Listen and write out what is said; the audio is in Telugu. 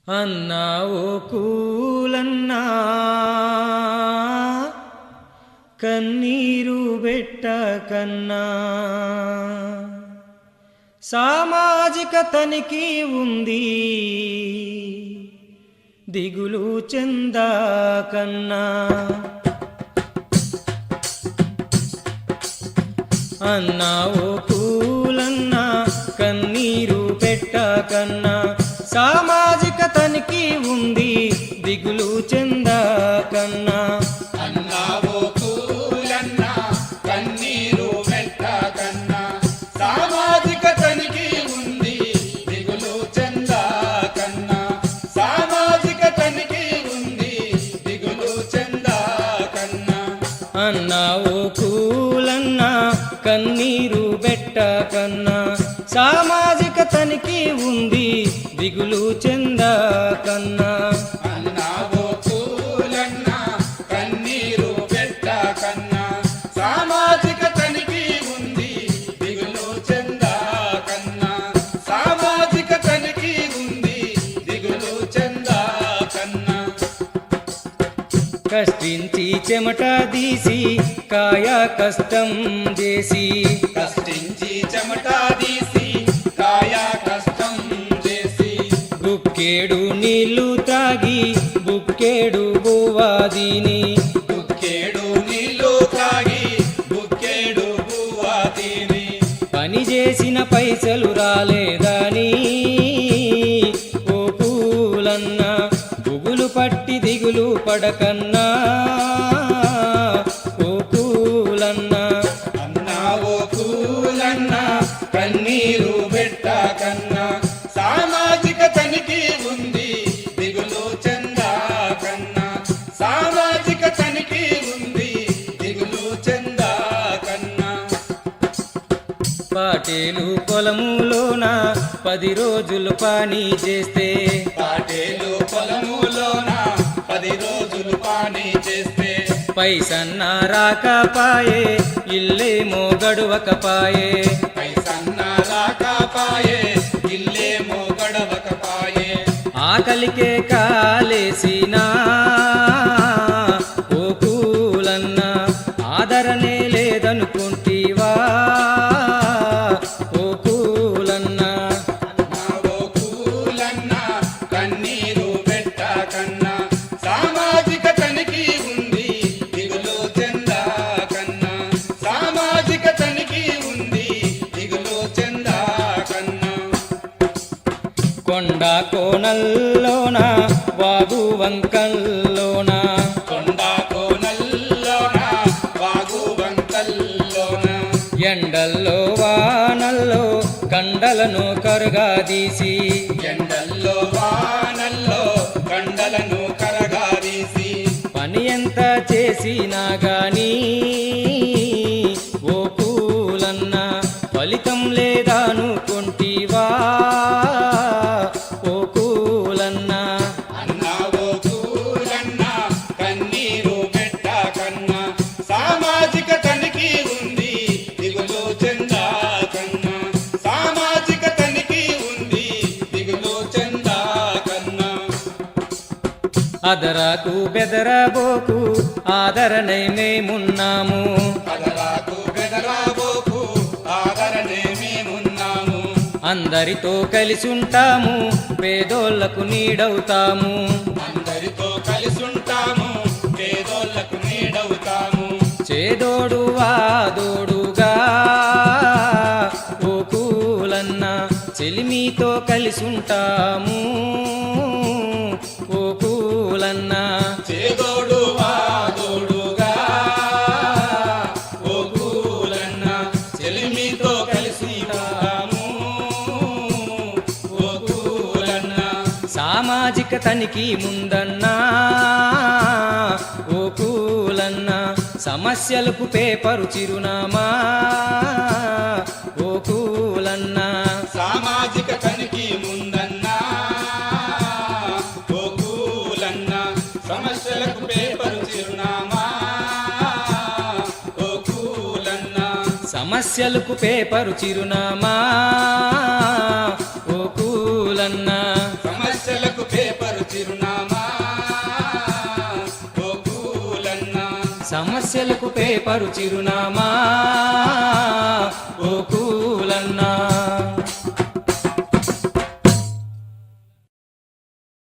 అన్నా ఓ కూలన్నా కన్నీరు పెట్టకన్నా సామాజిక తనిఖీ ఉంది దిగులు చెందకన్నా అన్నా ఓ కూలన్నా కన్నీరు పెట్టకన్నా సామాజిక తనిఖీ ఉంది దిగులు చెందకన్నా అన్నా ఓ కూలన్నా కన్నీరు పెట్టకన్నా సామాజిక తనిఖీ ఉంది దిగులు చెందకన్నా సామాజిక తనిఖీ ఉంది దిగులు చెందకన్నా అన్నా ఓ కూలన్నా కన్నీరు పెట్టకన్నా సామాజిక తనిఖీ ఉంది దిగులు చెందకన్నా అన్నా ఓ కూలన్నా కన్నీరు పెట్టకన్నా సామాజిక తనిఖీ ఉంది దిగులు చెందకన్నా సామాజిక తనిఖీ ఉంది దిగులు చెందకన్నా కష్టించి చెమట తీసి కాయ కష్టం చేసి కష్టించి చెమట తీసి కాయ కష్టం చేసి బుక్కేడు నీళ్లు త్రాగి బుక్కేడు బువ్వాదిని బుక్కేడు నీళ్లు తాగి బుక్కేడు బువ్వ తిని పని చేసిన పైసలు రాలేదని ఓ కూలన్నా బుగులు పట్టి దిగులు పడకన్నా ఓ కూలన్నా అన్నా ఓ కూలన్నా కన్నీరు పెట్టకన్నా సామాజిక తనిఖీ ఉంది దిగులు చెందకన్నా సామాజిక తనిఖీ ఉంది దిగులు చెందకన్నా పాటేలు పొలములోన 10 రోజులు పని చేస్తే పాటేలు పొలములోన 10 రోజులు పని చేస్తే పైసన్నా రాకపాయే ఇల్లేమో గడువకపాయే పైసన్న రాకపాయే ఇల్లేమో గడవకపాయే ఆకలికే కాలేసినా ఓ కూలన్నా ఆదరణే లేదనుకుంటీవా ఓ కూలన్నా అన్నా ఓ కూలన్నా కన్నీరు పెట్టకన్నా సామాజిక తనిఖీ ఉంది దిగులు చెందకన్నా సామాజిక తనిఖీ ఉంది దిగులు చెందకన్నా కొండ కోనల్లోన వాగు వంకల్లోన కొండ కోనల్లోన వాగు వంకల్లోన ఎండల్లో వానల్లో కండలను కరుగాదీసి ఎండల్లో వానల్లో కండలను కరగాదీసి పని ఎంత చేసినా గాని ఓ కూలన్నా ఫలితం లేదనుకుంటీవా ఓ కూలన్నా అన్నా ఓ కూలన్నా కన్నీరు పెట్టకన్నా సామాజిక తనిఖీ ఉంది దిగులు చెందకన్నా సామాజిక తనిఖీ ఉంది దిగులు చెందకన్నా అదరాకు బెదరబోకు ఆదరణై మేమున్నాము కదరాకు బెదరాబోకు ఆదరణే మేమున్నాము అందరితో కలిసి ఉంటాము పేదోళ్లకు నీడవుతాము అందరితో కలిసుంటాము పేదోళ్లకు నీడవుతాము చేదోడు వాదోడుగా ఓ కూలన్నా చెలిమితో కలిసి ఉంటాము ఓ కూలన్నా చేదోడు వాదోడుగా ఓ కూలన్నా చెలిమితో కలిసి ఉంటాము ఓ కూలన్నా సామాజిక తనిఖీ ముందన్నా ఓ కూలన్నా సమస్యలకు పేపరు చిరునామా ఓ కూలన్నా సామాజిక తనిఖీ ముందన్నా ఓ కూలన్నా సమస్యలకు పేపరు చిరునామా ఓ కూలన్నా సమస్యలకు పేపరు చిరునామా ఓ కూలన్నా సమస్యలకు పేపరు సమస్యలకు పేపరు చిరునామా